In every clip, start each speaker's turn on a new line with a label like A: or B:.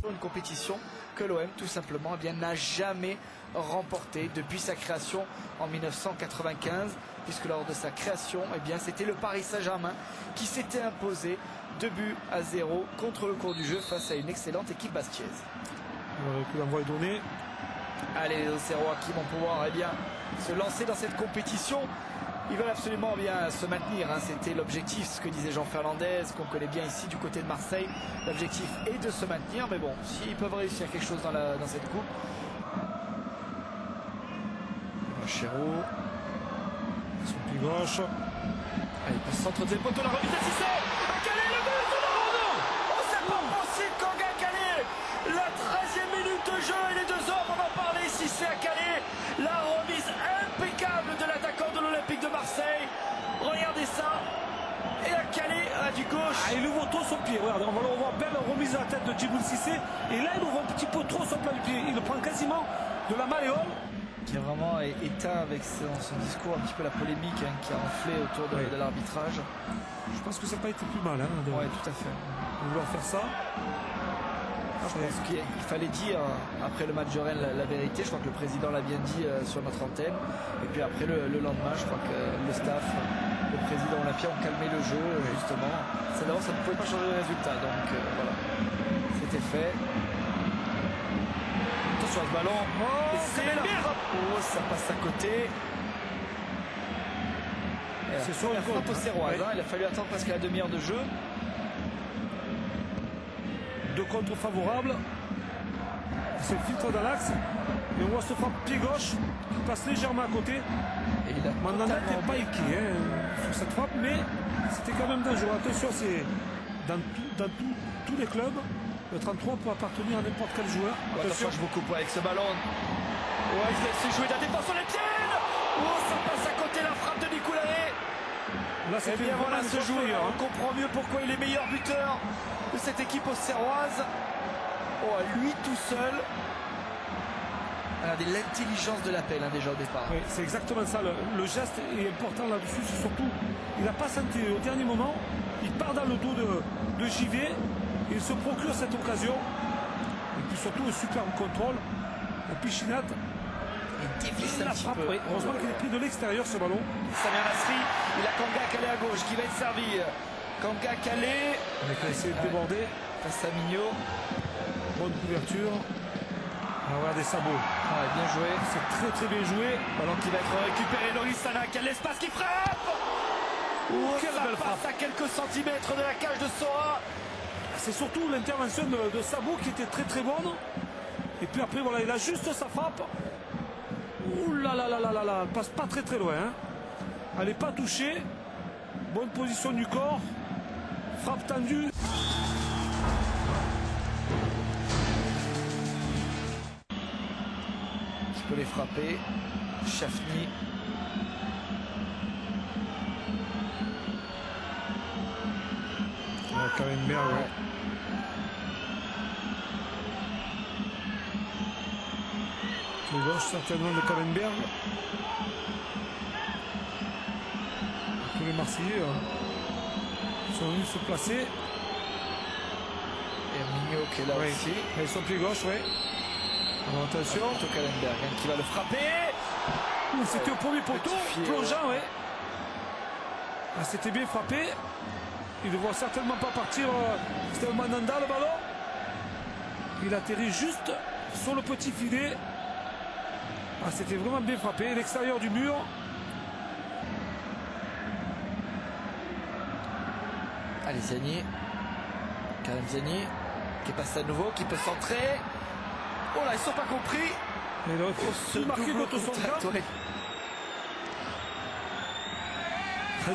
A: Une compétition que l'OM tout simplement eh bien n'a jamais remportée depuis sa création en 1995, puisque lors de sa création eh bien c'était le Paris Saint-Germain qui s'était imposé 2-0 contre le cours du jeu face à une excellente équipe bastiaise.
B: Le coup d'envoi est donné.
A: Allez, les Auxerrois qui vont pouvoir eh bien se lancer dans cette compétition. Ils veulent absolument bien se maintenir, hein. C'était l'objectif, ce que disait Jean Fernandez, qu'on connaît bien ici du côté de Marseille. L'objectif est de se maintenir, mais bon, s'ils peuvent réussir quelque chose dans cette coupe.
B: Chéreau, son pied gauche.
A: Allez, passe centre des poteaux, la remise à Cissé. Calais, le but de Ronaldo. Oh, c'est pas possible, Kanga Calais. La 13e minute de jeu et les deux hommes, on en parlait, Cissé à Calais. La remise impeccable de l'attaquant de l'Olympique de Marseille. Regardez ça. Et à Calais, du gauche.
B: Ah, il ouvre trop son pied. Regarde, on va le revoir. Belle remise à la tête de Djibril Cissé. Et là, il ouvre un petit peu trop son plat du pied. Il le prend quasiment de la malléole.
A: Qui a vraiment éteint avec son discours un petit peu la polémique qui a enflé autour de l'arbitrage.
B: Je pense que ça n'a pas été plus mal. Hein,
A: oui, tout à fait.
B: De vouloir faire ça.
A: Je pense qu'il fallait dire après le match de Rennes la vérité. Je crois que le président l'a bien dit sur notre antenne. Et puis après le lendemain, je crois que le staff, le président Olympia ont calmé le jeu justement. Ça d'abord ça ne pouvait pas changer le résultat. Donc voilà, c'était fait. Attention à ce ballon. Oh, ça passe à côté. C'est sur la frappe auxerroise. Il a fallu attendre presque la demi-heure de jeu.
B: Deux contres favorables. C'est le filtre dans l'axe. Et on voit ce frappe pied gauche qui passe légèrement à côté. Mandanda n'était pas inquiet sur cette frappe, mais c'était quand même dangereux. Attention, c'est dans tous les clubs. Le 33 peut appartenir à n'importe quel joueur.
A: Attention, je vous coupe avec ce ballon. Ouais, il laisse jouer la défense sur les tiennes. Oh, ça passe à côté la frappe de Nicolas.
B: Là, c'est bien
A: voilà ce joueur. On comprend mieux pourquoi il est meilleur buteur de cette équipe auxerroise. Oh, lui tout seul. Regardez l'intelligence de l'appel déjà au départ.
B: Oui, c'est exactement ça. Le geste est important là-dessus. C'est surtout, il n'a pas senti au dernier moment. Il part dans le dos de JV. Il se procure cette occasion. Et puis surtout un superbe contrôle. La Pichinate.
A: Il dévisse un petit peu.
B: Oui, heureusement qu'il est pris de l'extérieur ce ballon.
A: Samir Nasri, il a Kanga Calais à gauche qui va être servi. Kanga Calais.
B: On a essayé de déborder.
A: Face à Mignot.
B: Bonne couverture. On va regarder Sabot.
A: Ah, bien joué.
B: C'est très très bien joué.
A: Ballon qui va être récupéré. Loris Sana, quel espace qui frappe. Ça passe à quelques centimètres de la cage de Sora.
B: C'est surtout l'intervention de Sabot qui était très très bonne. Et puis après voilà, il a juste sa frappe. Ouh là là là là là là, elle passe pas très très loin. Hein. Elle n'est pas touchée. Bonne position du corps. Frappe tendue.
A: Qui peut les frapper. Chafny.
B: Quand même bien, ouais. Pied gauche certainement de Calenberg. Tous les Marseillais sont venus se placer.
A: Et Mignot qui est là aussi.
B: Et son pied gauche, oui. Alors, attention.
A: Calenberg qui va le frapper.
B: C'était au premier poteau, plongeant, ouais. Ah, c'était bien frappé. Il ne voit certainement pas partir. C'était Mandanda le ballon. Il atterrit juste sur le petit filet. Ah, c'était vraiment bien frappé. L'extérieur du mur.
A: Allez, Ziani. Karim Ziani. Qui passe à nouveau, qui peut centrer. Oh là, ils ne sont pas compris.
B: Il aurait pu marquer contre son camp.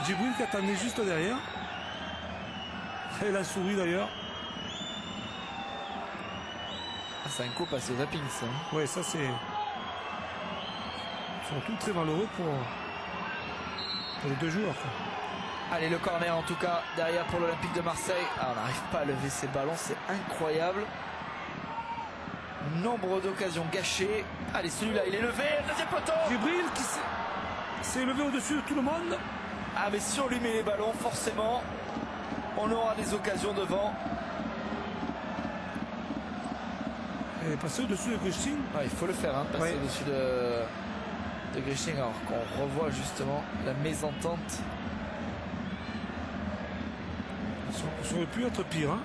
B: Djibril qui attendait juste derrière. Il a souri d'ailleurs.
A: Ah, c'est un coup passé au zapping ça.
B: Oui, ça c'est surtout très malheureux pour les deux joueurs. Quoi.
A: Allez, le corner en tout cas derrière pour l'Olympique de Marseille. Ah, on n'arrive pas à lever ces ballons, c'est incroyable. Nombre d'occasions gâchées. Allez, celui-là, il est levé. Deuxième poteau.
B: Djibril qui s'est levé au-dessus de tout le monde.
A: Ah, mais si on lui met les ballons, forcément, on aura des occasions devant.
B: Elle est passée au-dessus de Grisching.
A: Ouais, il faut le faire, hein, passer au-dessus de Grisching, alors qu'on revoit justement la mésentente.
B: Ça aurait pu être pire. Hein.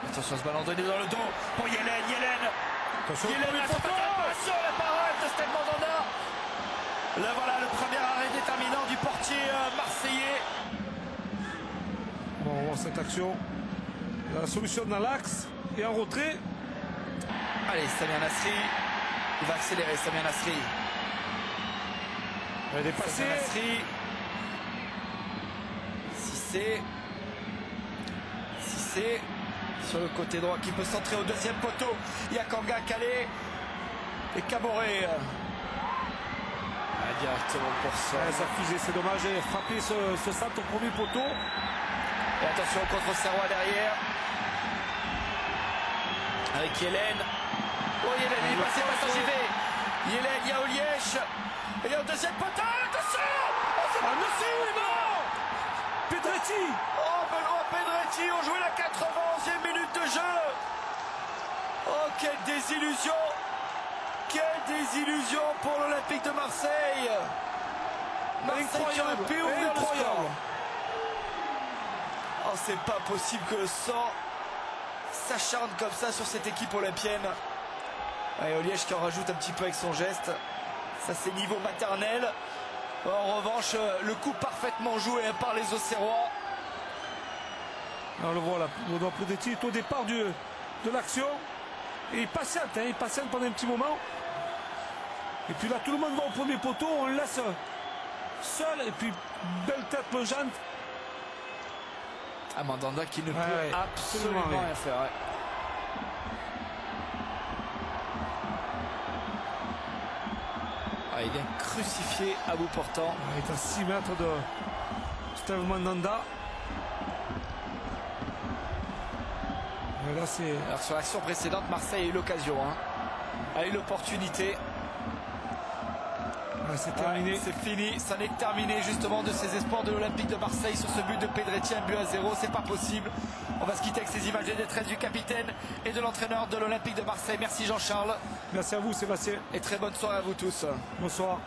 A: Attention à ce ballon donné dans le dos pour Yelen.
B: Attention,
A: Yelen a sur la parade de Stade Mandanda. Là voilà le premier arrêt déterminant du portier marseillais.
B: Bon, on va voir cette action. La solution dans l'axe et en retrait.
A: Allez, Samir Nasri. Il va accélérer, Samir Nasri.
B: Elle est passée.
A: Samir Nasri. Cissé sur le côté droit qui peut centrer au deuxième poteau. Il y a Kanga calé et Caboret directement pour ça.
B: Ça fusée, c'est dommage. Elle a frappé ce centre au premier poteau.
A: Et attention contre Serrois derrière. Avec Yelen. Oh Yelen, il est passé par JV. Yelen, il y a Olièche. Et il y a au deuxième poteau. Attention. C'est pas possible.
B: Pedretti.
A: Oh, Benoît Pedretti, on jouait la 91e minute de jeu. Oh, quelle désillusion. Quelle désillusion pour l'Olympique de Marseille. Marseille qui aurait pu ouvrir le score. Oh, c'est pas possible que le sang s'acharne comme ça sur cette équipe olympienne. Et Oliège qui en rajoute un petit peu avec son geste. Ça, c'est niveau maternel. En revanche, le coup parfaitement joué par les Auxerrois.
B: On le voit là, Benoît Pedretti est au départ de l'action. Et il patiente pendant un petit moment. Et puis là, tout le monde va au premier poteau, on le laisse seul. Et puis, belle tête plongeante.
A: Mandanda qui ne peut absolument rien faire. Ouais. Il vient crucifié à bout portant.
B: Il est à 6 mètres de Steve Mandanda. Là,
A: alors sur l'action précédente, Marseille a eu l'occasion, a eu l'opportunité.
B: C'est terminé.
A: C'est fini, ça n'est terminé justement de ces espoirs de l'Olympique de Marseille sur ce but de Pedretti, 1-0, c'est pas possible. On va se quitter avec ces images de détresse du capitaine et de l'entraîneur de l'Olympique de Marseille. Merci Jean-Charles.
B: Merci à vous Sébastien.
A: Et très bonne soirée à vous tous.
B: Bonsoir.